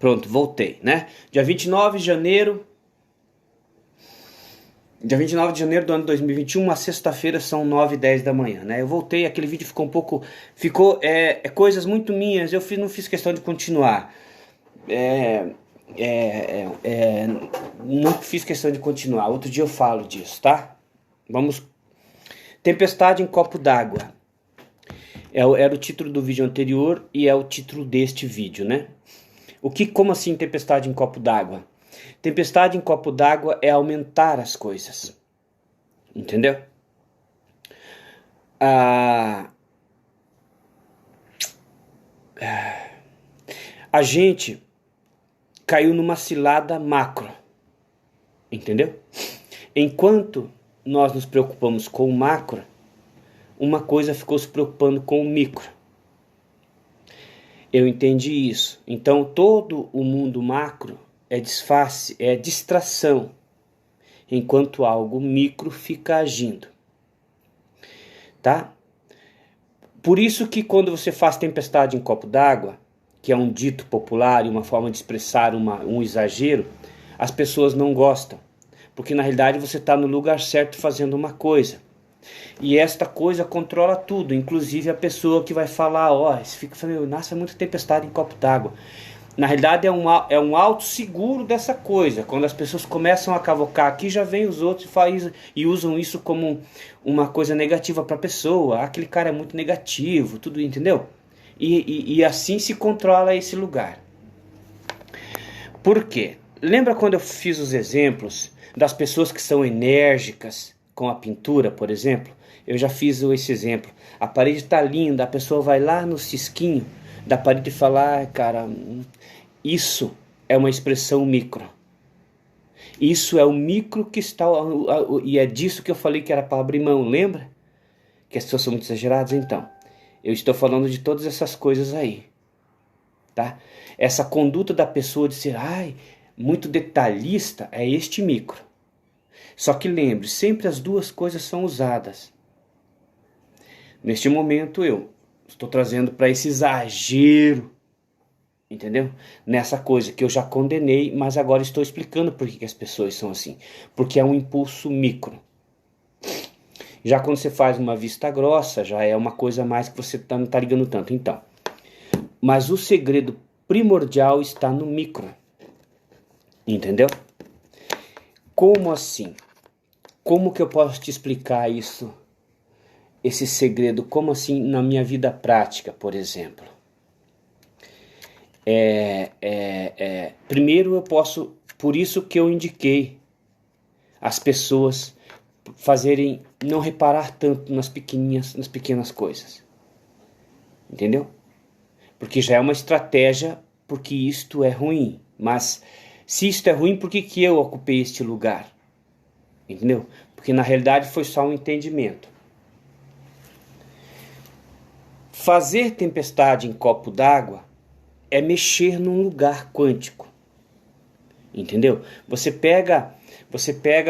Pronto, voltei, né? Dia 29 de janeiro do ano 2021, uma sexta-feira, são 9h10 da manhã, né? Eu voltei, aquele vídeo ficou um pouco... coisas muito minhas, não fiz questão de continuar. Não fiz questão de continuar, outro dia eu falo disso, tá? Vamos... Tempestade em copo d'água. Era o título do vídeo anterior e é o título deste vídeo, né? Como assim tempestade em copo d'água? Tempestade em copo d'água é aumentar as coisas. Entendeu? A gente caiu numa cilada macro. Entendeu? Enquanto nós nos preocupamos com o macro, uma coisa ficou se preocupando com o micro. Eu entendi isso. Então todo o mundo macro é disfarce, é distração, enquanto algo micro fica agindo. Tá? Por isso que quando você faz tempestade em copo d'água, que é um dito popular e uma forma de expressar um exagero, as pessoas não gostam. Porque na realidade você está no lugar certo fazendo uma coisa. E esta coisa controla tudo, inclusive a pessoa que vai falar, você fica falando, nossa, é muita tempestade em copo d'água. Na realidade é um alto seguro dessa coisa. Quando as pessoas começam a cavocar aqui, já vem os outros e usam isso como uma coisa negativa para a pessoa. Aquele cara é muito negativo, tudo, entendeu? E assim se controla esse lugar. Por quê? Lembra quando eu fiz os exemplos das pessoas que são enérgicas com a pintura, por exemplo? Eu já fiz esse exemplo. A parede está linda, a pessoa vai lá no cisquinho da parede e fala, cara, isso é uma expressão micro. Isso é o micro que está... E é disso que eu falei que era para abrir mão, lembra? Que as pessoas são muito exageradas? Então, eu estou falando de todas essas coisas aí. Tá? Essa conduta da pessoa de ser, muito detalhista, é este micro. Só que lembre, sempre as duas coisas são usadas. Neste momento eu estou trazendo para esse exagero, entendeu? Nessa coisa que eu já condenei, mas agora estou explicando por que as pessoas são assim. Porque é um impulso micro. Já quando você faz uma vista grossa, já é uma coisa mais que você não está ligando tanto. Então, mas o segredo primordial está no micro. Entendeu? Como assim? Como que eu posso te explicar isso? Esse segredo, como assim na minha vida prática, por exemplo? Primeiro eu posso, por isso que eu indiquei as pessoas fazerem, não reparar tanto nas pequenas coisas. Entendeu? Porque já é uma estratégia, porque isto é ruim. Mas se isto é ruim, por que eu ocupei este lugar? Entendeu? Porque na realidade foi só um entendimento. Fazer tempestade em copo d'água é mexer num lugar quântico. Entendeu? Você pega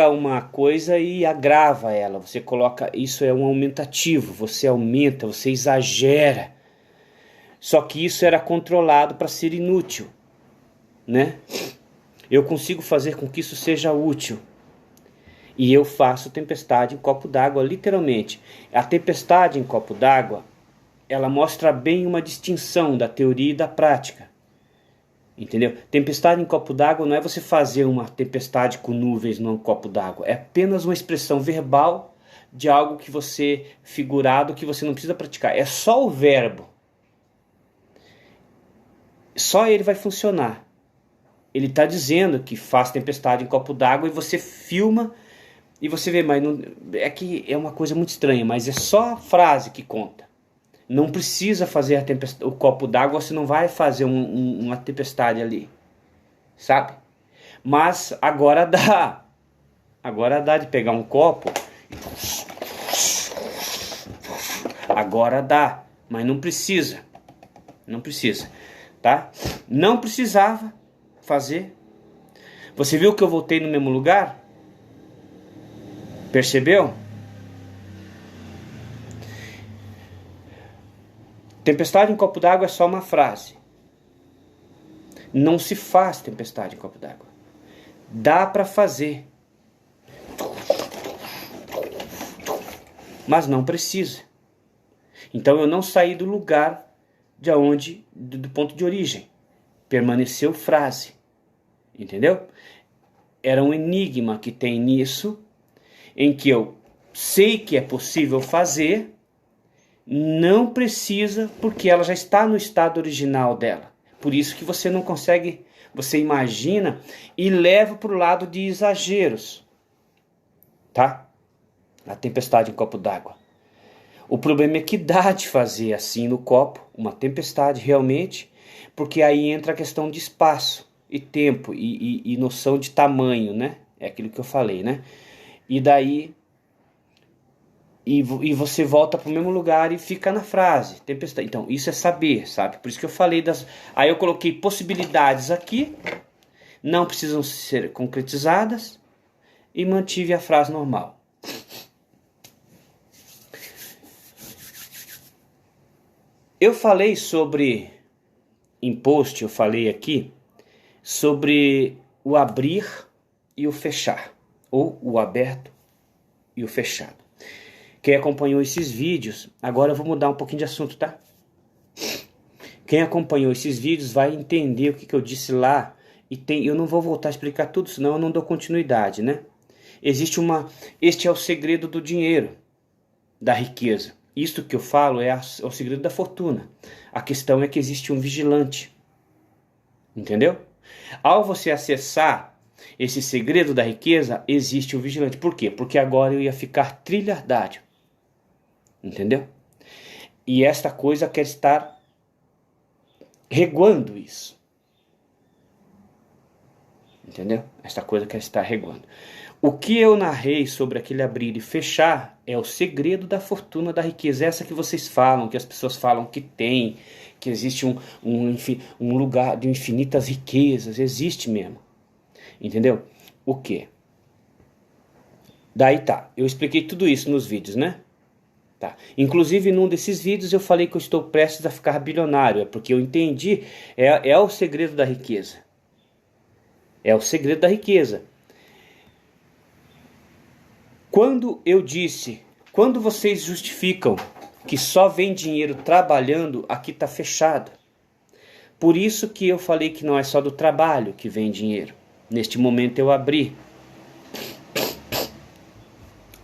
uma coisa e agrava ela. Você coloca, isso é um aumentativo. Você aumenta, você exagera. Só que isso era controlado para ser inútil, né? Eu consigo fazer com que isso seja útil. E eu faço tempestade em copo d'água, literalmente. A tempestade em copo d'água, ela mostra bem uma distinção da teoria e da prática. Entendeu? Tempestade em copo d'água não é você fazer uma tempestade com nuvens num copo d'água. É apenas uma expressão verbal de algo que você, figurado, que você não precisa praticar. É só o verbo. Só ele vai funcionar. Ele está dizendo que faz tempestade em copo d'água e você filma e você vê, mas não, é que é uma coisa muito estranha, mas é só a frase que conta. Não precisa fazer o copo d'água, você não vai fazer uma tempestade ali, sabe? Mas agora dá. Agora dá de pegar um copo. Agora dá, mas não precisa. Não precisa, tá? Não precisava fazer. Você viu que eu voltei no mesmo lugar? Percebeu? Tempestade em copo d'água é só uma frase. Não se faz tempestade em copo d'água. Dá para fazer, mas não precisa. Então eu não saí do lugar do ponto de origem. Permaneceu frase. Entendeu? Era um enigma que tem nisso, em que eu sei que é possível fazer, não precisa, porque ela já está no estado original dela. Por isso que você não consegue, você imagina e leva para o lado de exageros. Tá? A tempestade em copo d'água. O problema é que dá de fazer assim no copo, uma tempestade realmente, porque aí entra a questão de espaço e tempo e noção de tamanho, né? É aquilo que eu falei, né? E daí... E você volta para o mesmo lugar e fica na frase, tempestade. Então, isso é saber, sabe? Por isso que eu falei das... Aí eu coloquei possibilidades aqui, não precisam ser concretizadas, e mantive a frase normal. Eu falei sobre imposto, eu falei aqui, sobre o abrir e o fechar, ou o aberto e o fechado. Quem acompanhou esses vídeos, agora eu vou mudar um pouquinho de assunto, tá? Quem acompanhou esses vídeos vai entender o que eu disse lá. Eu não vou voltar a explicar tudo, senão eu não dou continuidade, né? Este é o segredo do dinheiro, da riqueza. Isto que eu falo é o segredo da fortuna. A questão é que existe um vigilante. Entendeu? Ao você acessar esse segredo da riqueza, existe um vigilante. Por quê? Porque agora eu ia ficar trilhardário. Entendeu? E esta coisa quer estar reguando isso. Entendeu? Esta coisa quer estar reguando. O que eu narrei sobre aquele abrir e fechar é o segredo da fortuna, da riqueza. Essa que vocês falam, que as pessoas falam que tem, que existe um lugar de infinitas riquezas. Existe mesmo. Entendeu? O quê? Daí tá. Eu expliquei tudo isso nos vídeos, né? Tá. Inclusive, num desses vídeos eu falei que eu estou prestes a ficar bilionário. É porque eu entendi. É o segredo da riqueza. É o segredo da riqueza. Quando vocês justificam que só vem dinheiro trabalhando, aqui está fechado. Por isso que eu falei que não é só do trabalho que vem dinheiro. Neste momento eu abri.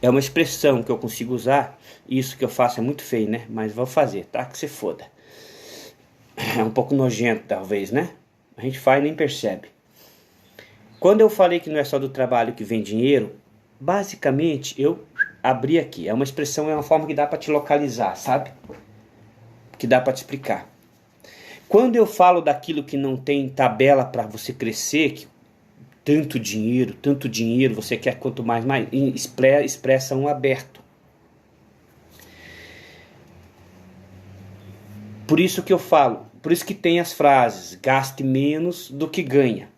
É uma expressão que eu consigo usar. Isso que eu faço é muito feio, né? Mas vou fazer, tá? Que se foda. É um pouco nojento, talvez, né? A gente faz e nem percebe. Quando eu falei que não é só do trabalho que vem dinheiro, basicamente eu abri aqui. É uma expressão, é uma forma que dá para te localizar, sabe? Que dá para te explicar. Quando eu falo daquilo que não tem tabela para você crescer, que tanto dinheiro, você quer quanto mais, expressa um aberto. Por isso que eu falo, por isso que tem as frases, gaste menos do que ganha.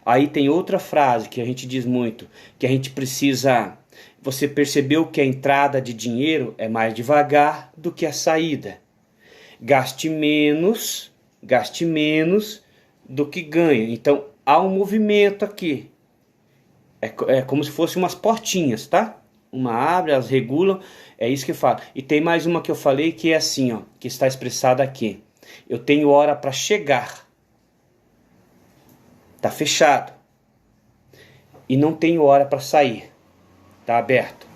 Aí tem outra frase que a gente diz muito, que a gente precisa... Você percebeu que a entrada de dinheiro é mais devagar do que a saída. Gaste menos do que ganha. Então, há um movimento aqui. É como se fossem umas portinhas, tá? Uma abre, elas regulam, é isso que eu falo. E tem mais uma que eu falei que é assim, ó, que está expressada aqui. Eu tenho hora para chegar. Tá fechado. E não tenho hora para sair. Tá aberto.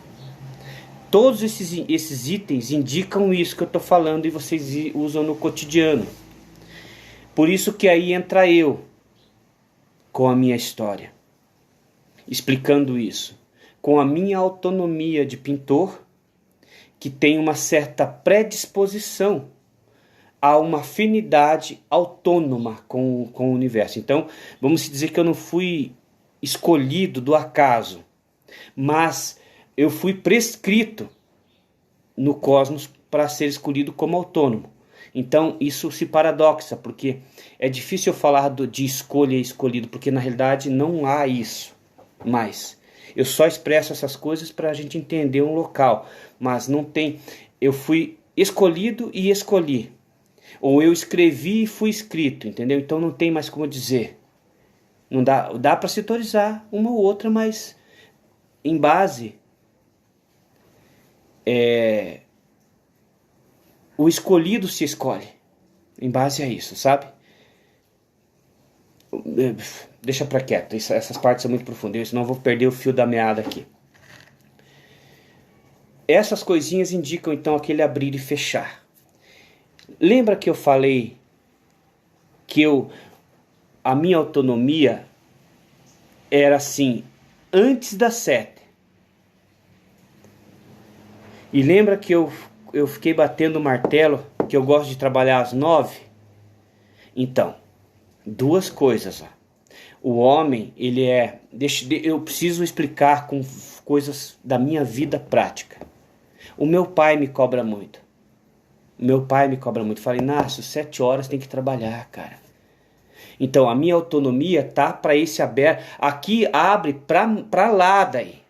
Todos esses itens indicam isso que eu estou falando e vocês usam no cotidiano. Por isso que aí entra eu com a minha história, explicando isso. Com a minha autonomia de pintor, que tem uma certa predisposição a uma afinidade autônoma com o universo. Então, vamos dizer que eu não fui escolhido do acaso, mas eu fui prescrito no cosmos para ser escolhido como autônomo. Então, isso se paradoxa, porque é difícil eu falar de escolha e escolhido, porque na realidade não há isso mais. Eu só expresso essas coisas para a gente entender um local, mas não tem... Eu fui escolhido e escolhi. Ou eu escrevi e fui escrito, entendeu? Então não tem mais como dizer. Não dá para setorizar uma ou outra, mas em base o escolhido se escolhe. Em base a isso, sabe? Deixa pra quieto, essas partes são muito profundas, senão eu vou perder o fio da meada aqui. Essas coisinhas indicam então aquele abrir e fechar. Lembra que eu falei que a minha autonomia era assim, antes das 7. E lembra que eu fiquei batendo o martelo que eu gosto de trabalhar às 9? Então, duas coisas. Ó. O homem, ele é... eu preciso explicar com coisas da minha vida prática. O meu pai me cobra muito. Fala, Inácio, 7 horas tem que trabalhar, cara. Então, a minha autonomia tá para esse aberto. Aqui abre para lá daí.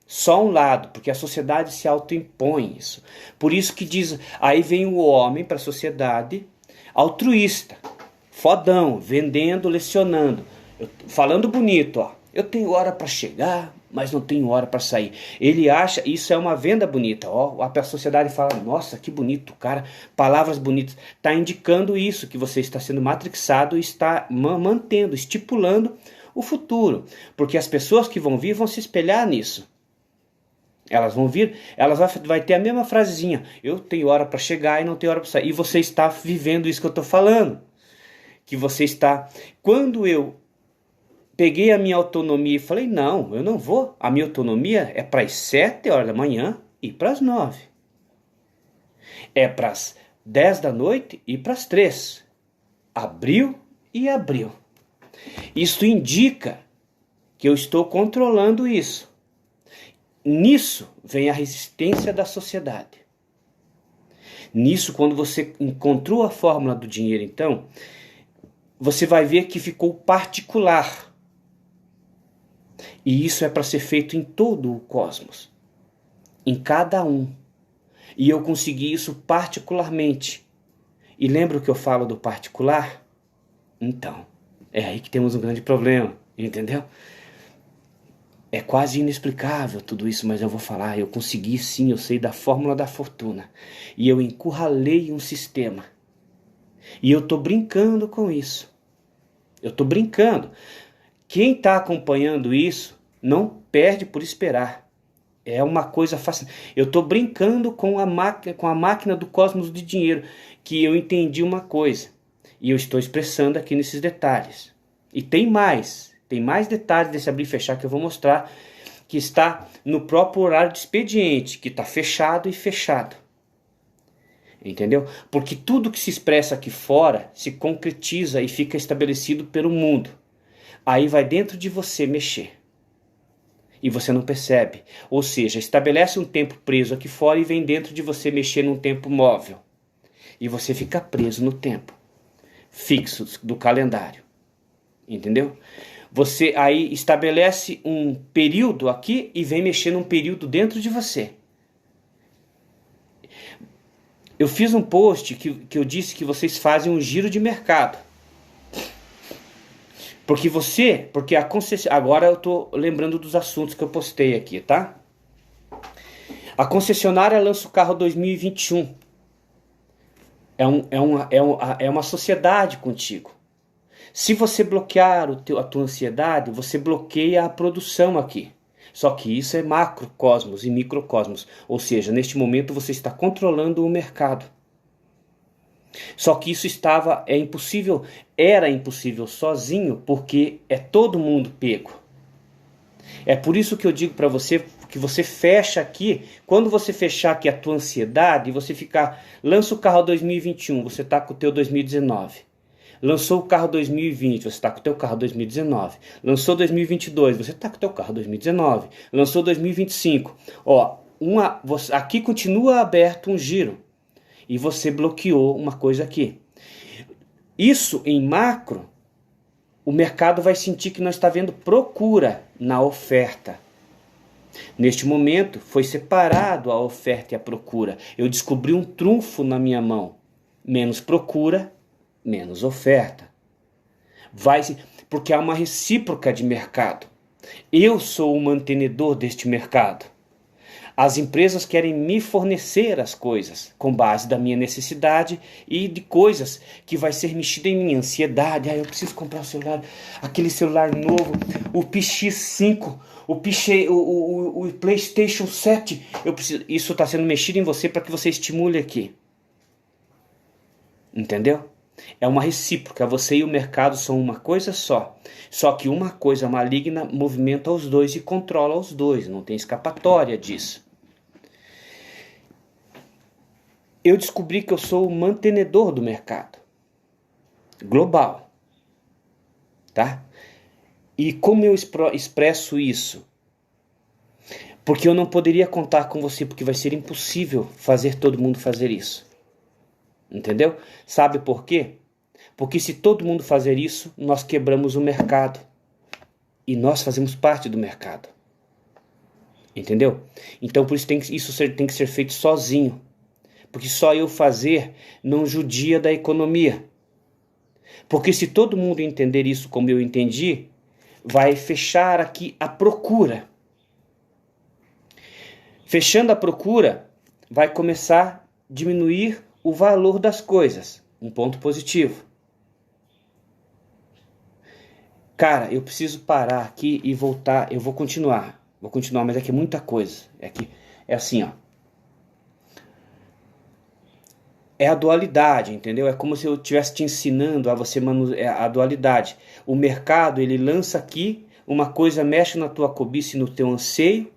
Só um lado, porque a sociedade se autoimpõe isso. Por isso que diz, aí vem o homem para a sociedade altruísta, fodão, vendendo, lecionando, falando bonito, ó. Eu tenho hora para chegar, mas não tenho hora para sair. Ele acha, isso é uma venda bonita, ó. A sociedade fala, nossa, que bonito, cara, palavras bonitas. Está indicando isso, que você está sendo matrixado e está mantendo, estipulando o futuro. Porque as pessoas que vão vir vão se espelhar nisso. Elas vão vir, elas vai ter a mesma frasezinha. Eu tenho hora para chegar e não tenho hora para sair. E você está vivendo isso que eu estou falando. Que você está... Quando eu peguei a minha autonomia e falei, não, eu não vou. A minha autonomia é para as 7 horas da manhã e para as 9. É para as 10 da noite e para as 3. Abriu e abriu. Isso indica que eu estou controlando isso. Nisso vem a resistência da sociedade. Nisso, quando você encontrou a fórmula do dinheiro, então, você vai ver que ficou particular. E isso é para ser feito em todo o cosmos. Em cada um. E eu consegui isso particularmente. E lembra o que eu falo do particular? Então, é aí que temos um grande problema, entendeu? É quase inexplicável tudo isso, mas eu vou falar. Eu consegui sim, eu sei da fórmula da fortuna. E eu encurralei um sistema. E eu estou brincando com isso. Eu estou brincando. Quem está acompanhando isso não perde por esperar. É uma coisa fácil. Eu estou brincando com a máquina do cosmos de dinheiro. Que eu entendi uma coisa. E eu estou expressando aqui nesses detalhes. E tem mais. Tem mais detalhes desse abrir e fechar que eu vou mostrar, que está no próprio horário de expediente, que está fechado e fechado. Entendeu? Porque tudo que se expressa aqui fora se concretiza e fica estabelecido pelo mundo. Aí vai dentro de você mexer. E você não percebe. Ou seja, estabelece um tempo preso aqui fora e vem dentro de você mexer num tempo móvel. E você fica preso no tempo fixo do calendário. Entendeu? Você aí estabelece um período aqui e vem mexer num período dentro de você. Eu fiz um post que eu disse que vocês fazem um giro de mercado. Porque a concessionária... Agora eu estou lembrando dos assuntos que eu postei aqui, tá? A concessionária lança o carro 2021. É uma sociedade contigo. Se você bloquear a tua ansiedade, você bloqueia a produção aqui. Só que isso é macrocosmos e microcosmos. Ou seja, neste momento você está controlando o mercado. Só que isso era impossível sozinho, porque é todo mundo pego. É por isso que eu digo para você que você fecha aqui. Quando você fechar aqui a tua ansiedade, você lança o carro 2021, você está com o teu 2019. Lançou o carro 2020, você está com o teu carro 2019. Lançou 2022, você está com o teu carro 2019. Lançou 2025. Ó, aqui continua aberto um giro. E você bloqueou uma coisa aqui. Isso em macro, o mercado vai sentir que não está vendo procura na oferta. Neste momento, foi separado a oferta e a procura. Eu descobri um trunfo na minha mão. Menos procura, menos oferta. Porque há uma recíproca de mercado. Eu sou o mantenedor deste mercado. As empresas querem me fornecer as coisas com base da minha necessidade e de coisas que vai ser mexido em minha ansiedade. Eu preciso comprar um celular, aquele celular novo, o PX5, o PlayStation 7. Isso está sendo mexido em você para que você estimule aqui. Entendeu? É uma recíproca. Você e o mercado são uma coisa só. Só que uma coisa maligna movimenta os dois e controla os dois. Não tem escapatória disso. Eu descobri que eu sou o mantenedor do mercado global, tá? E como eu expresso isso? Porque eu não poderia contar com você, porque vai ser impossível fazer todo mundo fazer isso. Entendeu? Sabe por quê? Porque se todo mundo fazer isso, nós quebramos o mercado. E nós fazemos parte do mercado. Entendeu? Então por isso isso tem que ser feito sozinho. Porque só eu fazer não judia da economia. Porque se todo mundo entender isso como eu entendi, vai fechar aqui a procura. Fechando a procura, vai começar a diminuir o valor das coisas. Um ponto positivo. Cara, eu preciso parar aqui e voltar. Eu vou continuar. Mas aqui é muita coisa. É assim, ó. É a dualidade, entendeu? É como se eu estivesse te ensinando a você a dualidade. O mercado, ele lança aqui, uma coisa mexe na tua cobiça e no teu anseio,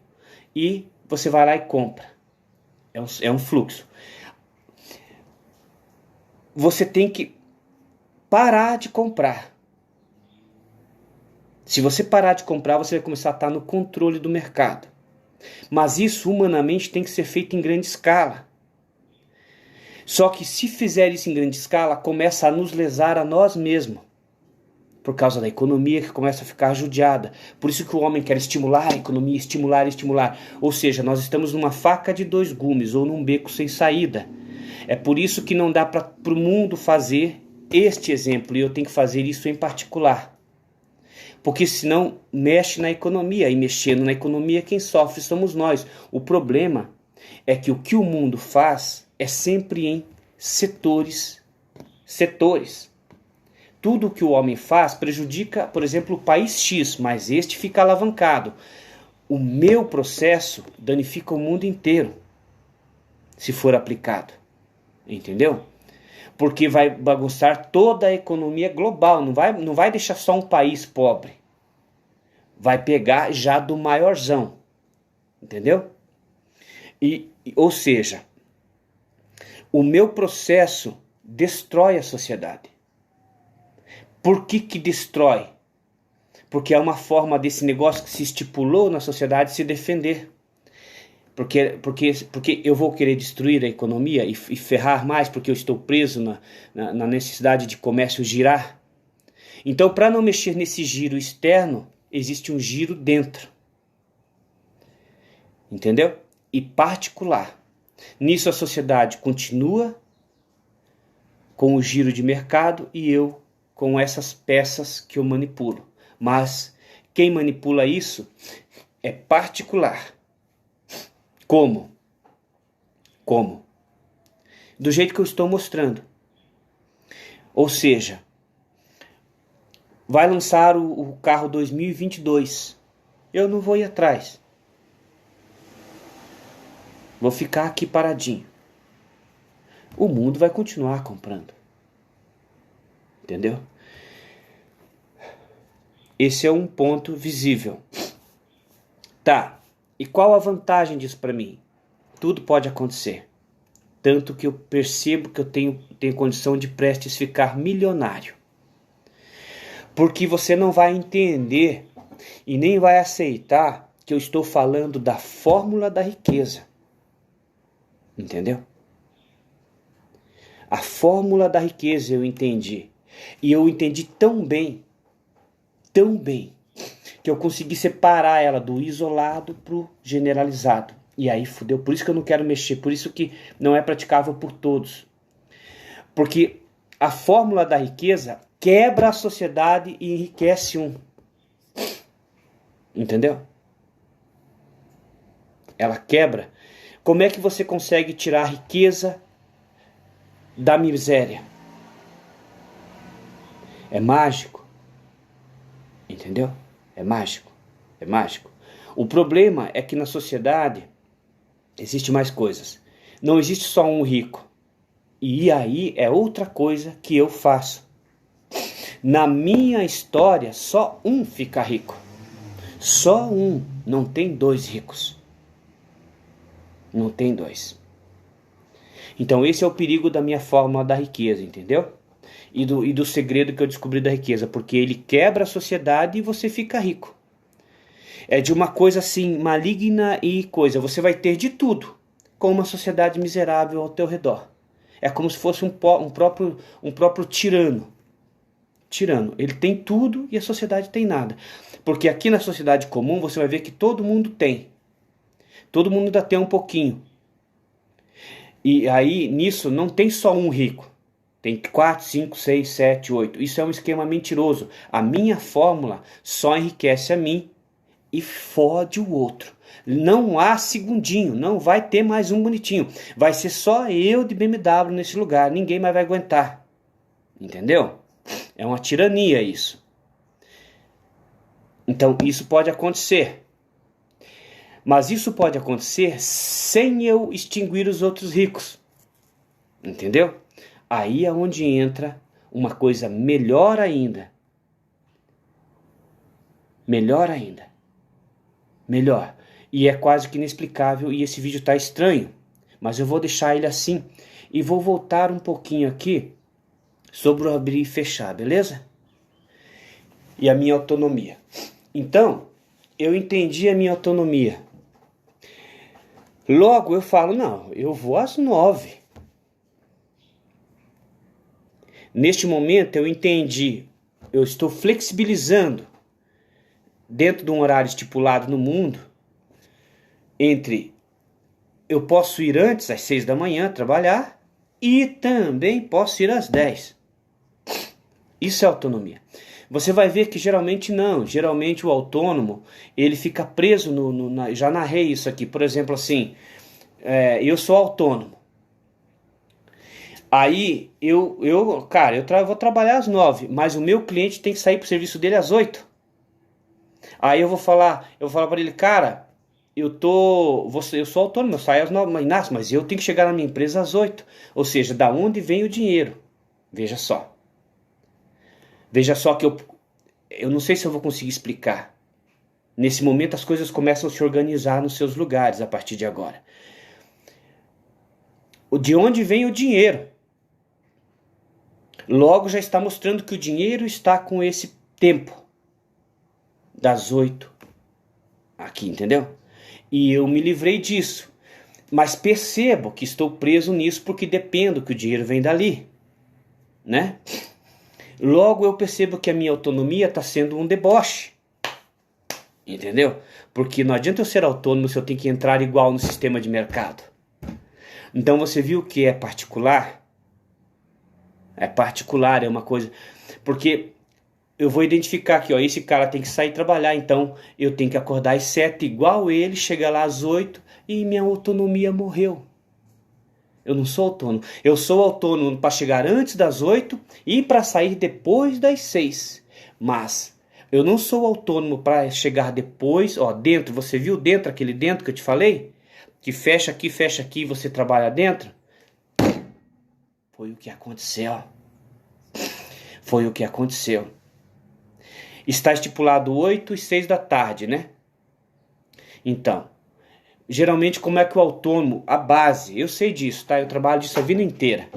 e você vai lá e compra. É um fluxo. Você tem que parar de comprar. Se você parar de comprar, você vai começar a estar no controle do mercado. Mas isso, humanamente, tem que ser feito em grande escala. Só que se fizer isso em grande escala, começa a nos lesar a nós mesmos. Por causa da economia que começa a ficar judiada. Por isso que o homem quer estimular a economia, estimular. Ou seja, nós estamos numa faca de dois gumes ou num beco sem saída. É por isso que não dá para o mundo fazer este exemplo. E eu tenho que fazer isso em particular. Porque senão mexe na economia. E mexendo na economia, quem sofre somos nós. O problema é que o que o mundo faz é sempre em setores. Tudo o que o homem faz prejudica, por exemplo, o país X, mas este fica alavancado. O meu processo danifica o mundo inteiro, se for aplicado. Entendeu? Porque vai bagunçar toda a economia global, não vai deixar só um país pobre. Vai pegar já do maiorzão. Entendeu? Ou seja, o meu processo destrói a sociedade. Por que destrói? Porque é uma forma desse negócio que se estipulou na sociedade se defender. Porque eu vou querer destruir a economia e ferrar mais porque eu estou preso na necessidade de comércio girar. Então, para não mexer nesse giro externo, existe um giro dentro. Entendeu? E particular. Nisso a sociedade continua com o giro de mercado e eu com essas peças que eu manipulo. Mas quem manipula isso é particular. Como? Do jeito que eu estou mostrando. Ou seja, vai lançar o carro 2022. Eu não vou ir atrás. Vou ficar aqui paradinho. O mundo vai continuar comprando. Entendeu? Esse é um ponto visível. Tá. E qual a vantagem disso para mim? Tudo pode acontecer. Tanto que eu percebo que eu tenho condição de prestes ficar milionário. Porque você não vai entender e nem vai aceitar que eu estou falando da fórmula da riqueza. Entendeu? A fórmula da riqueza eu entendi. E eu entendi tão bem, que eu consegui separar ela do isolado pro generalizado. E aí fudeu. Por isso que eu não quero mexer. Por isso que não é praticável por todos. Porque a fórmula da riqueza quebra a sociedade e enriquece um. Entendeu? Ela quebra. Como é que você consegue tirar a riqueza da miséria? É mágico. Entendeu? É mágico. É mágico. O problema é que na sociedade existe mais coisas. Não existe só um rico. E aí é outra coisa que eu faço. Na minha história, só um fica rico. Só um. Não tem dois ricos. Não tem dois. Então esse é o perigo da minha fórmula da riqueza, entendeu? E do segredo que eu descobri da riqueza. Porque ele quebra a sociedade e você fica rico. É de uma coisa assim, maligna e coisa. Você vai ter de tudo, com uma sociedade miserável ao teu redor. É como se fosse um próprio tirano. Tirano. Ele tem tudo e a sociedade tem nada. Porque aqui na sociedade comum você vai ver que todo mundo tem. Todo mundo ainda tem um pouquinho. E aí nisso não tem só um rico. Tem 4, 5, 6, 7, 8. Isso é um esquema mentiroso. A minha fórmula só enriquece a mim e fode o outro. Não há segundinho, não vai ter mais um bonitinho. Vai ser só eu de BMW nesse lugar, ninguém mais vai aguentar. Entendeu? É uma tirania isso. Então isso pode acontecer. Mas isso pode acontecer sem eu extinguir os outros ricos. Entendeu? Aí é onde entra uma coisa melhor ainda. Melhor ainda. Melhor. E é quase que inexplicável e esse vídeo está estranho. Mas eu vou deixar ele assim. E vou voltar um pouquinho aqui sobre o abrir e fechar, beleza? E a minha autonomia. Então, eu entendi a minha autonomia. Logo eu falo, não, eu vou às 9. Neste momento eu entendi. Eu estou flexibilizando dentro de um horário estipulado no mundo, entre eu posso ir antes, às 6 da manhã, trabalhar, e também posso ir às 10. Isso é autonomia. Você vai ver que geralmente não. Geralmente o autônomo, ele fica preso já narrei isso aqui. Por exemplo, assim, eu sou autônomo. Aí, cara, eu vou trabalhar às 9, mas o meu cliente tem que sair pro serviço dele às 8. Aí eu vou falar para ele, cara, eu sou autônomo, eu saio às 9, mas Inácio, mas eu tenho que chegar na minha empresa às 8. Ou seja, da onde vem o dinheiro? Veja só. Veja só que eu não sei se eu vou conseguir explicar. Nesse momento as coisas começam a se organizar nos seus lugares a partir de agora. De onde vem o dinheiro? Logo já está mostrando que o dinheiro está com esse tempo. Das 8 aqui, entendeu? E eu me livrei disso. Mas percebo que estou preso nisso porque dependo que o dinheiro vem dali. Né? Logo eu percebo que a minha autonomia está sendo um deboche. Entendeu? Porque não adianta eu ser autônomo se eu tenho que entrar igual no sistema de mercado. Então você viu que é particular? É particular, é uma coisa... Porque eu vou identificar aqui, ó, esse cara tem que sair trabalhar, então eu tenho que acordar às 7 igual ele, chegar lá às 8 e minha autonomia morreu. Eu não sou autônomo. Eu sou autônomo para chegar antes das 8 e para sair depois das 6. Mas eu não sou autônomo para chegar depois, ó, dentro, você viu dentro, aquele dentro que eu te falei? Que fecha aqui, você trabalha dentro? Foi o que aconteceu. Foi o que aconteceu. Está estipulado 8 e 6 da tarde, né? Então, geralmente como é que o autônomo, a base, eu sei disso, tá? Eu trabalho disso a vida inteira.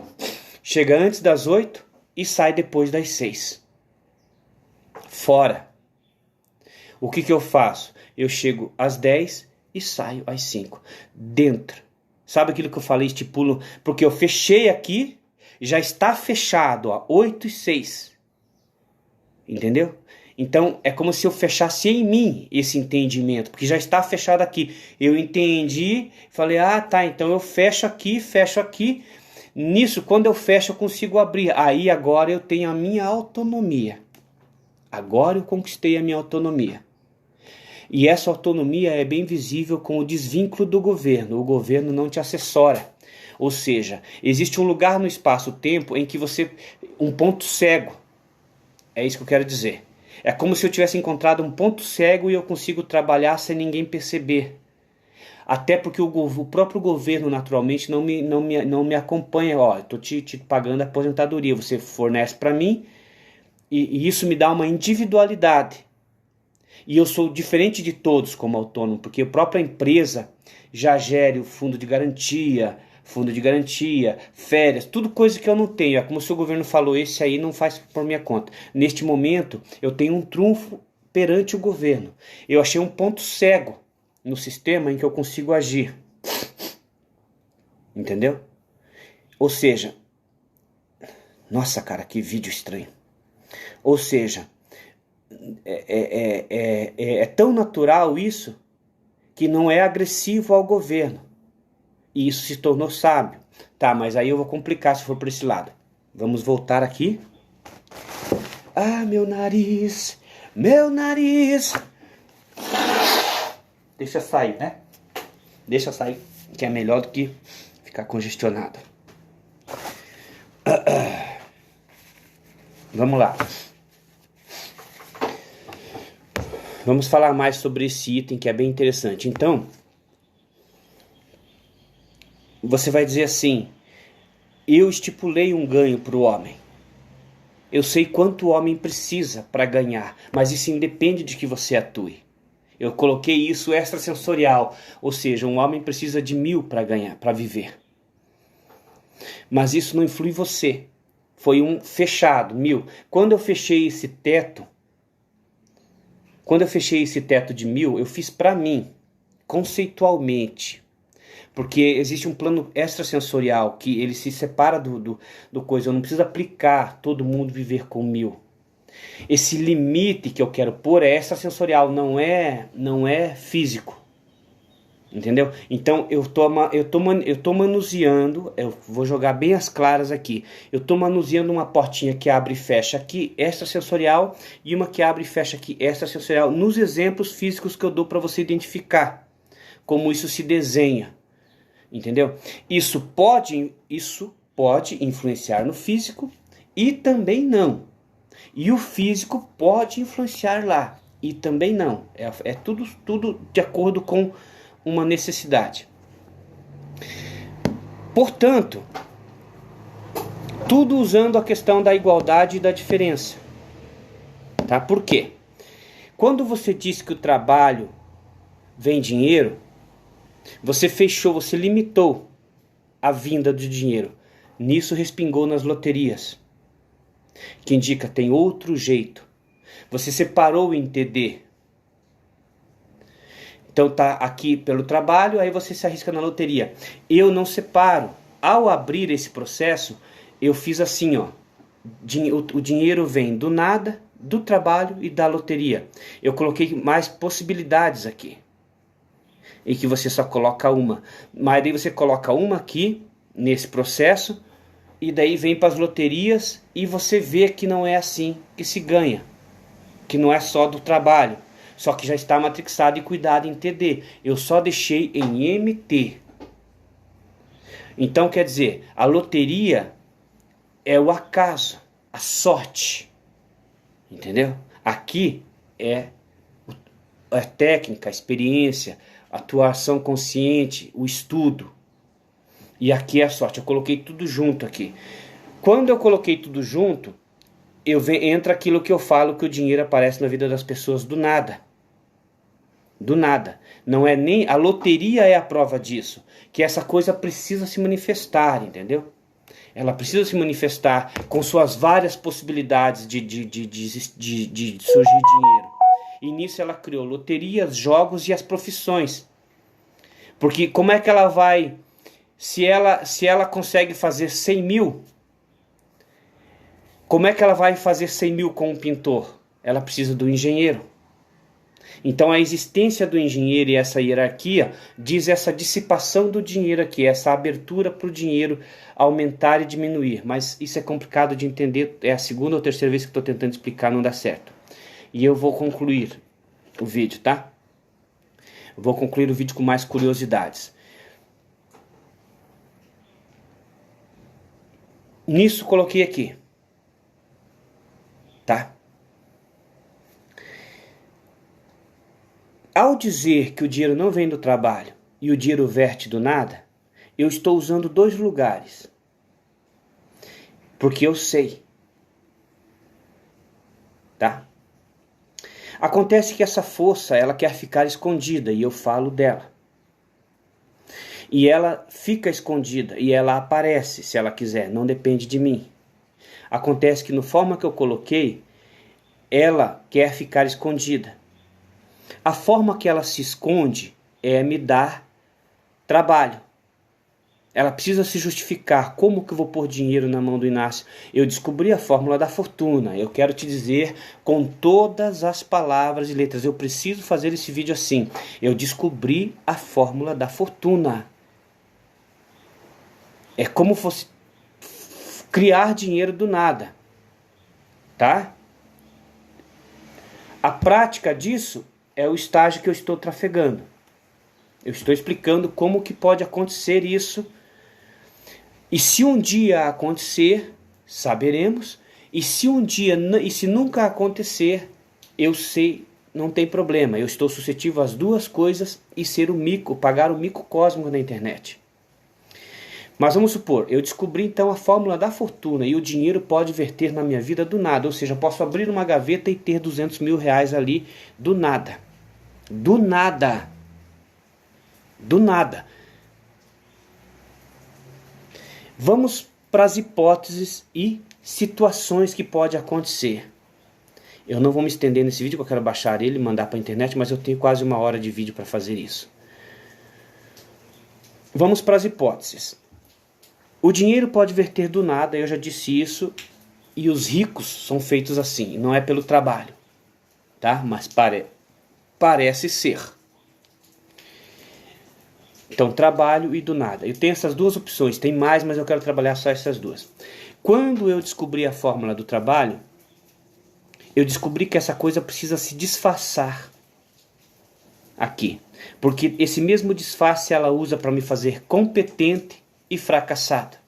Chega antes das 8 e sai depois das 6. Fora. O que eu faço? Eu chego às 10 e saio às 5. Dentro. Sabe aquilo que eu falei, estipulo? Porque eu fechei aqui, já está fechado, ó, 8 e 6. Entendeu? Então é como se eu fechasse em mim esse entendimento, porque já está fechado aqui. Eu entendi, falei, tá, então eu fecho aqui, Nisso, quando eu fecho, eu consigo abrir. Aí agora eu tenho a minha autonomia. Agora eu conquistei a minha autonomia. E essa autonomia é bem visível com o desvínculo do governo. O governo não te assessora. Ou seja, existe um lugar no espaço-tempo em que você... um ponto cego. É isso que eu quero dizer. É como se eu tivesse encontrado um ponto cego e eu consigo trabalhar sem ninguém perceber. Até porque o próprio governo, naturalmente, não me acompanha. Ó, estou te pagando a aposentadoria, você fornece para mim e isso me dá uma individualidade. E eu sou diferente de todos como autônomo, porque a própria empresa já gere o fundo de garantia, férias, tudo coisa que eu não tenho. É como se o governo falou, esse aí não faz por minha conta. Neste momento, eu tenho um trunfo perante o governo. Eu achei um ponto cego no sistema em que eu consigo agir. Entendeu? Ou seja, nossa, cara, que vídeo estranho. Ou seja, é tão natural isso que não é agressivo ao governo. E isso se tornou sábio. Tá, mas aí eu vou complicar se for por esse lado. Vamos voltar aqui. Ah, meu nariz, meu nariz. Deixa sair, né? Deixa sair, que é melhor do que ficar congestionado. Vamos lá. Vamos falar mais sobre esse item que é bem interessante. Então, você vai dizer assim: eu estipulei um ganho para o homem. Eu sei quanto o homem precisa para ganhar, mas isso independe de que você atue. Eu coloquei isso extrasensorial, ou seja, um homem precisa de 1.000 para ganhar, para viver. Mas isso não influi em você. Foi um fechado, 1.000. Quando eu fechei esse teto de 1.000, eu fiz para mim, conceitualmente. Porque existe um plano extrasensorial que ele se separa do coisa. Eu não preciso aplicar todo mundo viver com 1.000. Esse limite que eu quero pôr é extrasensorial, não é físico. Entendeu? Então eu tô manuseando, eu vou jogar bem as claras aqui. Eu tô manuseando uma portinha que abre e fecha aqui, extrasensorial, e uma que abre e fecha aqui, extrasensorial, nos exemplos físicos que eu dou para você identificar como isso se desenha. Entendeu? Isso pode influenciar no físico e também não. E o físico pode influenciar lá e também não. É tudo de acordo com uma necessidade. Portanto, tudo usando a questão da igualdade e da diferença. Tá? Por quê? Quando você diz que o trabalho vem dinheiro, você fechou, você limitou a vinda do dinheiro. Nisso respingou nas loterias, que indica tem outro jeito. Você separou o TD. Então tá aqui pelo trabalho, aí você se arrisca na loteria. Eu não separo. Ao abrir esse processo, eu fiz assim, ó. O dinheiro vem do nada, do trabalho e da loteria. Eu coloquei mais possibilidades aqui. E que você só coloca uma. Mas daí você coloca uma aqui, nesse processo, e daí vem para as loterias e você vê que não é assim que se ganha. Que não é só do trabalho. Só que já está matrixado e cuidado em TD. Eu só deixei em MT. Então quer dizer, a loteria é o acaso, a sorte. Entendeu? Aqui é a técnica, a experiência, a atuação consciente, o estudo. E aqui é a sorte. Eu coloquei tudo junto aqui. Quando eu coloquei tudo junto, entra aquilo que eu falo, que o dinheiro aparece na vida das pessoas do nada. Do nada. Não é nem... A loteria é a prova disso. Que essa coisa precisa se manifestar, entendeu? Ela precisa se manifestar com suas várias possibilidades de surgir dinheiro. E nisso ela criou loterias, jogos e as profissões. Porque como é que ela vai... Se ela consegue fazer 100.000... Como é que ela vai fazer 100.000 com um pintor? Ela precisa do engenheiro. Então a existência do engenheiro e essa hierarquia diz essa dissipação do dinheiro aqui, essa abertura para o dinheiro aumentar e diminuir. Mas isso é complicado de entender, é a segunda ou terceira vez que estou tentando explicar, não dá certo. E eu vou concluir o vídeo, tá? Eu vou concluir o vídeo com mais curiosidades. Nisso coloquei aqui, tá? Ao dizer que o dinheiro não vem do trabalho e o dinheiro verte do nada, eu estou usando dois lugares. Porque eu sei. Tá? Acontece que essa força, ela quer ficar escondida e eu falo dela. E ela fica escondida e ela aparece se ela quiser, não depende de mim. Acontece que na forma que eu coloquei, ela quer ficar escondida. A forma que ela se esconde é me dar trabalho. Ela precisa se justificar. Como que eu vou pôr dinheiro na mão do Inácio? Eu descobri a fórmula da fortuna. Eu quero te dizer com todas as palavras e letras. Eu preciso fazer esse vídeo assim. Eu descobri a fórmula da fortuna. É como fosse criar dinheiro do nada. Tá? A prática disso é o estágio que eu estou trafegando. Eu estou explicando como que pode acontecer isso. E se um dia acontecer, saberemos. E se um dia, e se nunca acontecer, eu sei, não tem problema. Eu estou suscetível às duas coisas e ser o mico, pagar o mico cósmico na internet. Mas vamos supor, eu descobri então a fórmula da fortuna e o dinheiro pode verter na minha vida do nada. Ou seja, eu posso abrir uma gaveta e ter 200 mil reais ali do nada. Do nada. Do nada. Vamos para as hipóteses e situações que pode acontecer. Eu não vou me estender nesse vídeo, porque eu quero baixar ele e mandar para a internet, mas eu tenho quase 1 hora de vídeo para fazer isso. Vamos para as hipóteses. O dinheiro pode verter do nada, eu já disse isso, e os ricos são feitos assim, não é pelo trabalho, tá? Mas parece ser. Então, trabalho e do nada. Eu tenho essas duas opções, tem mais, mas eu quero trabalhar só essas duas. Quando eu descobri a fórmula do trabalho, eu descobri que essa coisa precisa se disfarçar aqui. Porque esse mesmo disfarce ela usa para me fazer competente e fracassado.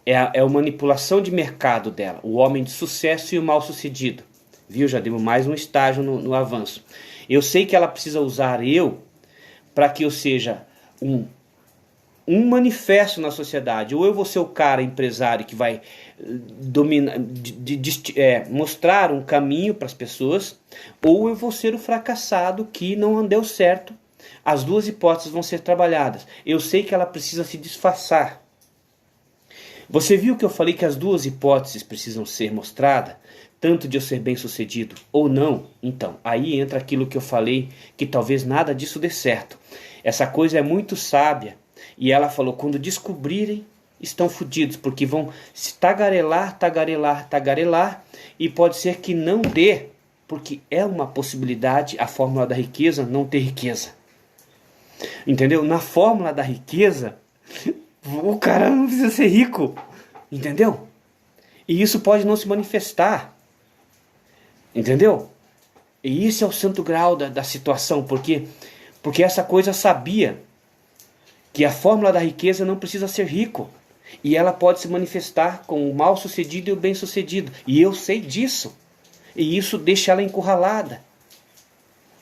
É a manipulação de mercado dela, o homem de sucesso e o mal-sucedido. Viu? Já demos mais um estágio no avanço. Eu sei que ela precisa usar eu para que eu seja um manifesto na sociedade. Ou eu vou ser o cara empresário que vai dominar, mostrar um caminho para as pessoas, ou eu vou ser o fracassado que não deu certo. As duas hipóteses vão ser trabalhadas. Eu sei que ela precisa se disfarçar. Você viu que eu falei que as duas hipóteses precisam ser mostradas? Tanto de eu ser bem sucedido ou não? Então, aí entra aquilo que eu falei, que talvez nada disso dê certo. Essa coisa é muito sábia. E ela falou, quando descobrirem, estão fodidos, porque vão se tagarelar, e pode ser que não dê, porque é uma possibilidade a fórmula da riqueza não ter riqueza. Entendeu? Na fórmula da riqueza, o cara não precisa ser rico. Entendeu? E isso pode não se manifestar. Entendeu? E isso é o santo grau da situação. Porque essa coisa sabia que a fórmula da riqueza não precisa ser rico. E ela pode se manifestar com o mal sucedido e o bem sucedido. E eu sei disso. E isso deixa ela encurralada.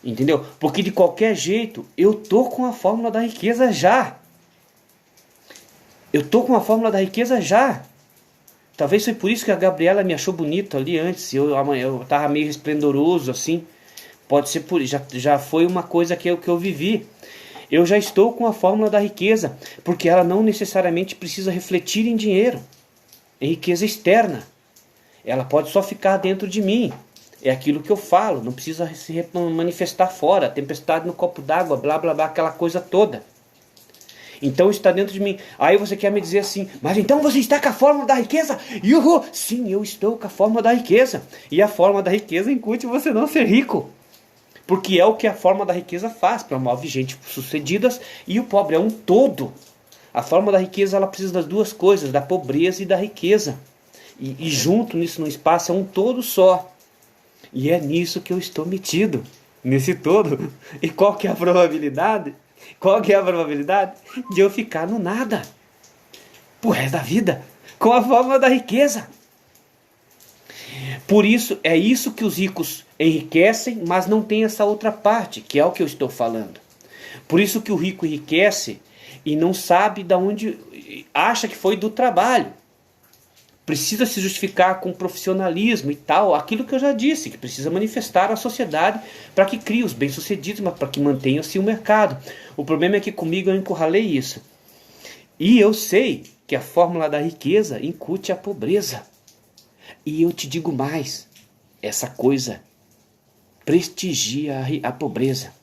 Entendeu? Porque de qualquer jeito, eu tô com a fórmula da riqueza já. Eu tô com a fórmula da riqueza já. Talvez foi por isso que a Gabriela me achou bonito ali antes. Eu tava meio esplendoroso assim. Pode ser por isso. Já foi uma coisa que eu vivi. Eu já estou com a fórmula da riqueza. Porque ela não necessariamente precisa refletir em dinheiro. Em riqueza externa. Ela pode só ficar dentro de mim. É aquilo que eu falo, não precisa se manifestar fora, tempestade no copo d'água, blá blá blá, aquela coisa toda. Então está dentro de mim. Aí você quer me dizer assim, mas então você está com a fórmula da riqueza? Yuhu! Sim, eu estou com a fórmula da riqueza. E a fórmula da riqueza incute você não ser rico. Porque é o que a fórmula da riqueza faz, promove gente sucedidas e o pobre é um todo. A fórmula da riqueza ela precisa das duas coisas, da pobreza e da riqueza. E junto nisso no espaço é um todo só. E é nisso que eu estou metido, nesse todo. E qual que é a probabilidade? Qual que é a probabilidade de eu ficar no nada pro resto da vida, com a fórmula da riqueza? Por isso, é isso que os ricos enriquecem, mas não tem essa outra parte, que é o que eu estou falando. Por isso que o rico enriquece e não sabe de onde, acha que foi do trabalho. Precisa se justificar com profissionalismo e tal, aquilo que eu já disse, que precisa manifestar à sociedade para que crie os bem-sucedidos, mas para que mantenha-se o mercado. O problema é que comigo eu encurralei isso. E eu sei que a fórmula da riqueza incute a pobreza. E eu te digo mais, essa coisa prestigia a pobreza.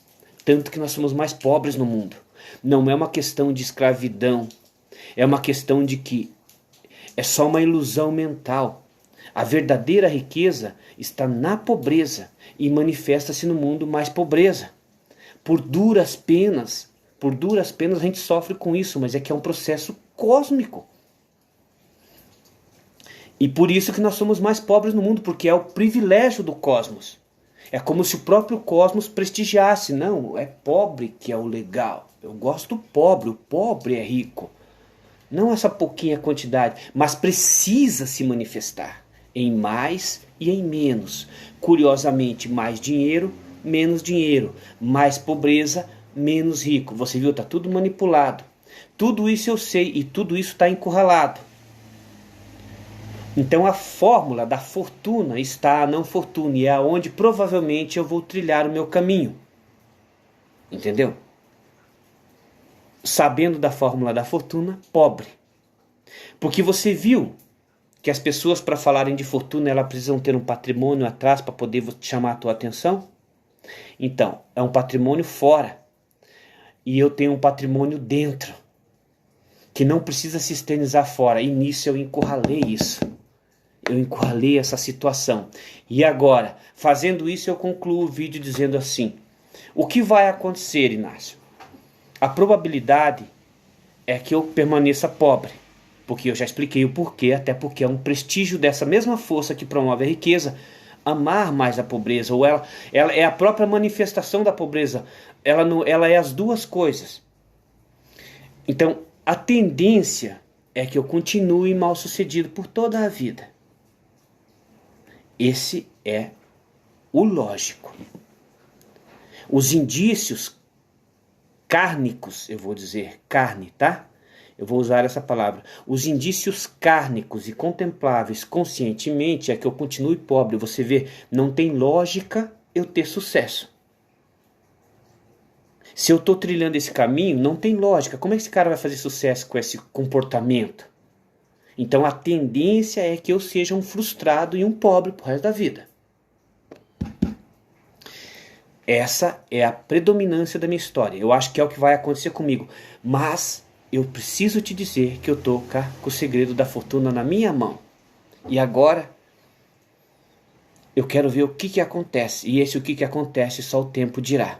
Tanto que nós somos mais pobres no mundo. Não é uma questão de escravidão, é uma questão de que é só uma ilusão mental. A verdadeira riqueza está na pobreza e manifesta-se no mundo mais pobreza. Por duras penas a gente sofre com isso, mas é que é um processo cósmico. E por isso que nós somos mais pobres no mundo, porque é o privilégio do cosmos. É como se o próprio cosmos prestigiasse. Não, é pobre que é o legal. Eu gosto do pobre, o pobre é rico. Não essa pouquinha quantidade, mas precisa se manifestar em mais e em menos. Curiosamente, mais dinheiro, menos dinheiro. Mais pobreza, menos rico. Você viu, está tudo manipulado. Tudo isso eu sei e tudo isso está encurralado. Então a fórmula da fortuna está a não fortuna e é aonde provavelmente eu vou trilhar o meu caminho. Entendeu? Sabendo da fórmula da fortuna, pobre. Porque você viu que as pessoas para falarem de fortuna elas precisam ter um patrimônio atrás para poder chamar a tua atenção? Então, é um patrimônio fora. E eu tenho um patrimônio dentro. Que não precisa se externizar fora. E nisso eu encurralei isso. Eu encurralei essa situação. E agora, fazendo isso, eu concluo o vídeo dizendo assim. O que vai acontecer, Inácio? A probabilidade é que eu permaneça pobre. Porque eu já expliquei o porquê, até porque é um prestígio dessa mesma força que promove a riqueza, amar mais a pobreza. Ou ela é a própria manifestação da pobreza. Ela é as duas coisas. Então, a tendência é que eu continue mal sucedido por toda a vida. Esse é o lógico. Os indícios kármicos, eu vou dizer carne, tá? Eu vou usar essa palavra. Os indícios kármicos e contempláveis conscientemente é que eu continue pobre. Você vê, não tem lógica eu ter sucesso. Se eu estou trilhando esse caminho, não tem lógica. Como é que esse cara vai fazer sucesso com esse comportamento? Então a tendência é que eu seja um frustrado e um pobre pro resto da vida. Essa é a predominância da minha história. Eu acho que é o que vai acontecer comigo. Mas eu preciso te dizer que eu estou com o segredo da fortuna na minha mão. E agora eu quero ver o que acontece. E esse o que acontece só o tempo dirá.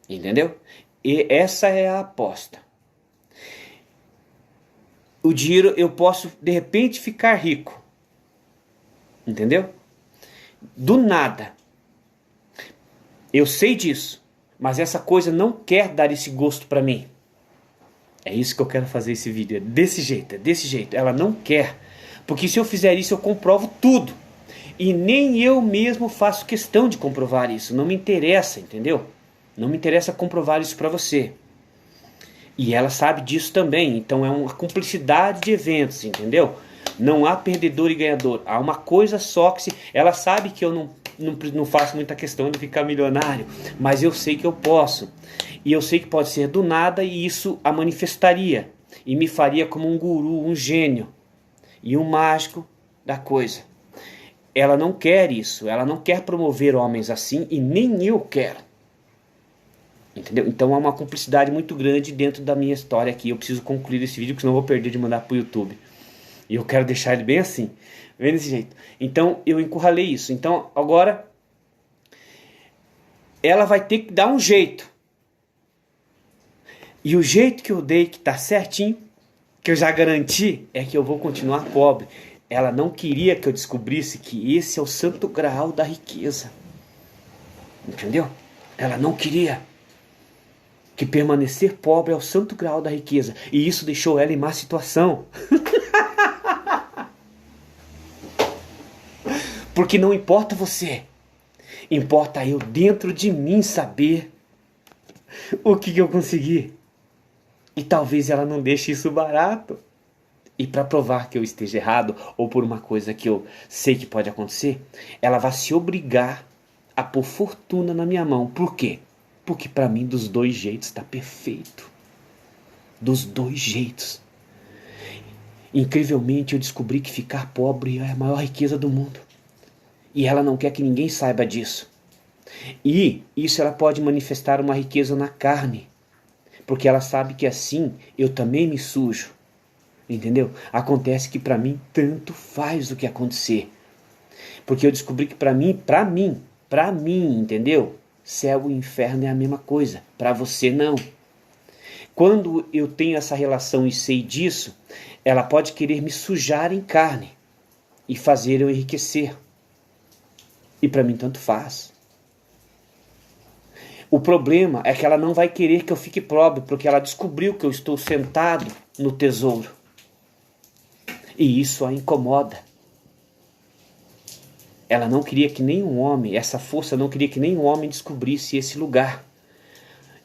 Entendeu? E essa é a aposta. O dinheiro eu posso de repente ficar rico. Entendeu? Do nada. Eu sei disso. Mas essa coisa não quer dar esse gosto para mim. É isso que eu quero fazer esse vídeo. É desse jeito. Ela não quer. Porque se eu fizer isso eu comprovo tudo. E nem eu mesmo faço questão de comprovar isso. Não me interessa, entendeu? Não me interessa comprovar isso para você. E ela sabe disso também. Então é uma cumplicidade de eventos, entendeu? Não há perdedor e ganhador. Há uma coisa só que ela sabe que eu não faço muita questão de ficar milionário. Mas eu sei que eu posso. E eu sei que pode ser do nada e isso a manifestaria. E me faria como um guru, um gênio. E um mágico da coisa. Ela não quer isso. Ela não quer promover homens assim e nem eu quero. Entendeu? Então há uma cumplicidade muito grande dentro da minha história aqui. Eu preciso concluir esse vídeo, porque senão eu vou perder de mandar para o YouTube. E eu quero deixar ele bem assim, bem desse jeito. Então eu encurralei isso. Então agora ela vai ter que dar um jeito. E o jeito que eu dei, que está certinho, que eu já garanti, é que eu vou continuar pobre. Ela não queria que eu descobrisse que esse é o santo graal da riqueza. Entendeu? Ela não queria. Que permanecer pobre é o santo grau da riqueza. E isso deixou ela em má situação. Porque não importa você. Importa eu dentro de mim saber o que eu consegui. E talvez ela não deixe isso barato. E para provar que eu esteja errado, ou por uma coisa que eu sei que pode acontecer, ela vai se obrigar a pôr fortuna na minha mão. Por quê? Porque para mim dos dois jeitos está perfeito. Dos dois jeitos. Incrivelmente eu descobri que ficar pobre é a maior riqueza do mundo. E ela não quer que ninguém saiba disso. E isso ela pode manifestar uma riqueza na carne. Porque ela sabe que assim eu também me sujo. Entendeu? Acontece que para mim tanto faz o que acontecer. Porque eu descobri que para mim, entendeu? Céu e inferno é a mesma coisa. Para você não. Quando eu tenho essa relação e sei disso, ela pode querer me sujar em carne e fazer eu enriquecer. E para mim tanto faz. O problema é que ela não vai querer que eu fique pobre, porque ela descobriu que eu estou sentado no tesouro. E isso a incomoda. Ela não queria que nenhum homem, essa força não queria que nenhum homem descobrisse esse lugar.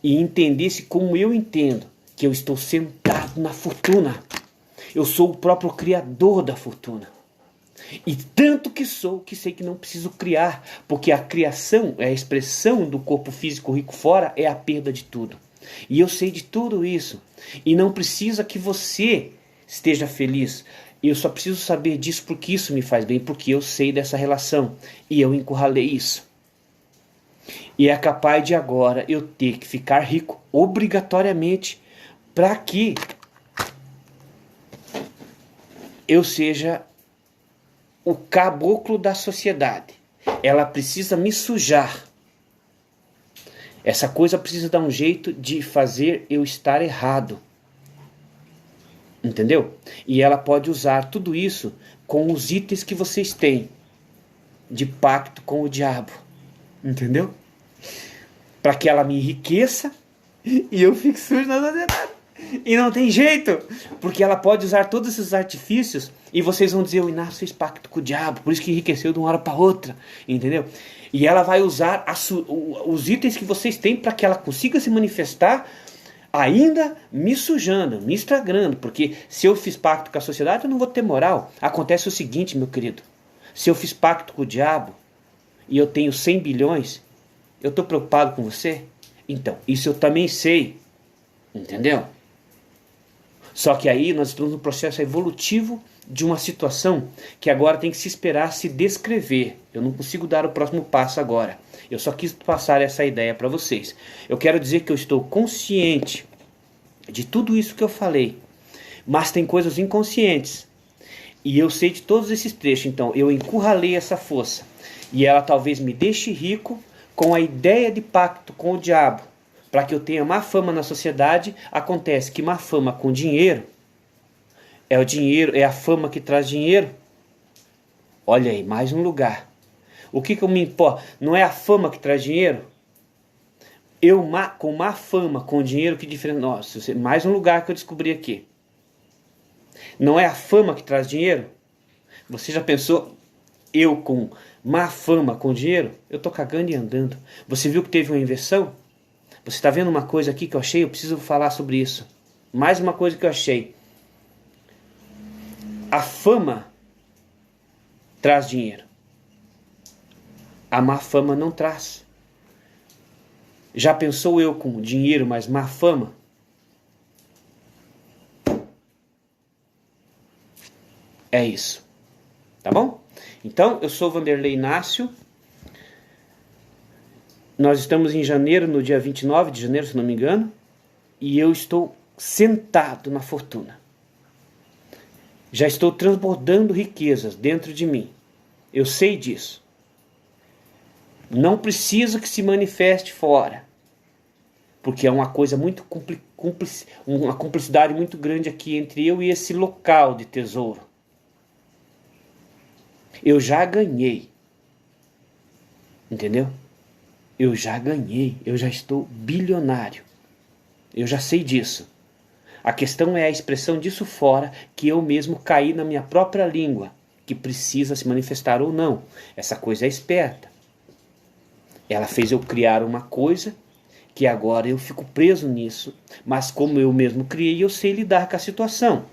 E entendesse como eu entendo, que eu estou sentado na fortuna. Eu sou o próprio criador da fortuna. E tanto que sou, que sei que não preciso criar, porque a criação, a expressão do corpo físico rico fora, é a perda de tudo. E eu sei de tudo isso. E não precisa que você esteja feliz. Eu só preciso saber disso porque isso me faz bem, porque eu sei dessa relação. E eu encurralei isso. E é capaz de agora eu ter que ficar rico obrigatoriamente para que eu seja o caboclo da sociedade. Ela precisa me sujar. Essa coisa precisa dar um jeito de fazer eu estar errado. Entendeu? E ela pode usar tudo isso com os itens que vocês têm de pacto com o diabo. Entendeu? Para que ela me enriqueça e eu fique sujo na sociedade. E não tem jeito, porque ela pode usar todos esses artifícios e vocês vão dizer, o Inácio fez pacto com o diabo, por isso que enriqueceu de uma hora para outra, entendeu? E ela vai usar os itens que vocês têm para que ela consiga se manifestar, ainda me sujando, me estragando, porque se eu fiz pacto com a sociedade eu não vou ter moral. Acontece o seguinte, meu querido, se eu fiz pacto com o diabo e eu tenho 100 bilhões, eu estou preocupado com você? Então, isso eu também sei, entendeu? Só que aí nós estamos no processo evolutivo de uma situação que agora tem que se esperar se descrever. Eu não consigo dar o próximo passo agora. Eu só quis passar essa ideia para vocês. Eu quero dizer que eu estou consciente de tudo isso que eu falei, mas tem coisas inconscientes. E eu sei de todos esses trechos, então eu encurralei essa força. E ela talvez me deixe rico com a ideia de pacto com o diabo. Para que eu tenha má fama na sociedade, acontece que má fama com dinheiro, é a fama que traz dinheiro. Olha aí, mais um lugar. O que eu me importa? Não é a fama que traz dinheiro? Com má fama, com dinheiro, que diferença? Nossa, mais um lugar que eu descobri aqui. Não é a fama que traz dinheiro? Você já pensou, eu com má fama com dinheiro? Eu tô cagando e andando. Você viu que teve uma inversão? Você está vendo uma coisa aqui que eu achei? Eu preciso falar sobre isso. Mais uma coisa que eu achei. A fama traz dinheiro. A má fama não traz. Já pensou eu com dinheiro, mas má fama? É isso. Tá bom? Então, eu sou Vanderlei Inácio. Nós estamos em janeiro, no dia 29 de janeiro, se não me engano, e eu estou sentado na fortuna. Já estou transbordando riquezas dentro de mim. Eu sei disso. Não preciso que se manifeste fora. Porque é uma coisa muito uma cumplicidade muito grande aqui entre eu e esse local de tesouro. Eu já ganhei. Entendeu? Eu já ganhei. Eu já estou bilionário. Eu já sei disso. A questão é a expressão disso fora, que eu mesmo caí na minha própria língua, que precisa se manifestar ou não. Essa coisa é esperta. Ela fez eu criar uma coisa que agora eu fico preso nisso, mas como eu mesmo criei, eu sei lidar com a situação.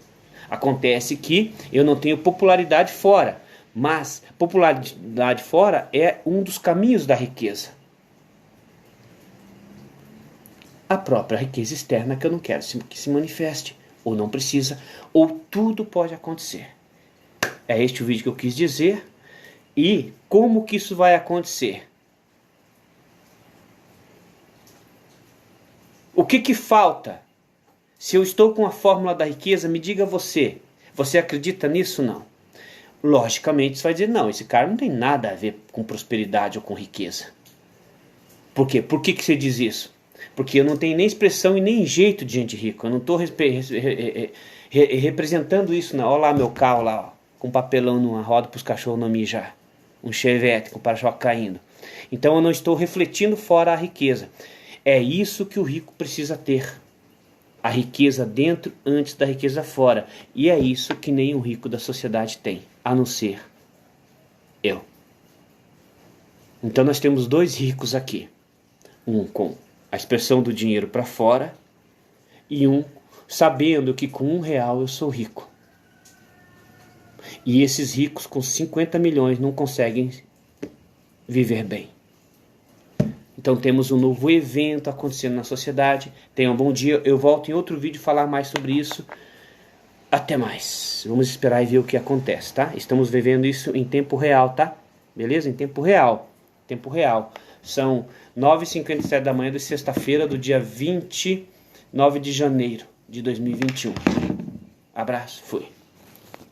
Acontece que eu não tenho popularidade fora, mas popularidade fora é um dos caminhos da riqueza. A própria riqueza externa que eu não quero que se manifeste, ou não precisa, ou tudo pode acontecer. É este o vídeo que eu quis dizer. E como que isso vai acontecer? O que falta? Se eu estou com a fórmula da riqueza, me diga você. Você acredita nisso ou não? Logicamente você vai dizer, não, esse cara não tem nada a ver com prosperidade ou com riqueza. Por quê? Por que você diz isso? Porque eu não tenho nem expressão e nem jeito de gente rica. Eu não estou representando isso, não. Olha lá meu carro lá, ó, com papelão numa roda para os cachorros não mijar. Um Chevette com o para-choque caindo. Então eu não estou refletindo fora a riqueza. É isso que o rico precisa ter. A riqueza dentro antes da riqueza fora. E é isso que nem o rico da sociedade tem, a não ser eu. Então nós temos dois ricos aqui. Um com a expressão do dinheiro para fora e um sabendo que com R$1 eu sou rico. E esses ricos com 50 milhões não conseguem viver bem. Então temos um novo evento acontecendo na sociedade. Tenham um bom dia. Eu volto em outro vídeo falar mais sobre isso. Até mais. Vamos esperar e ver o que acontece, tá? Estamos vivendo isso em tempo real, tá? Beleza? Em tempo real. Tempo real. São 9h57 da manhã de sexta-feira do dia 29 de janeiro de 2021. Abraço. Fui.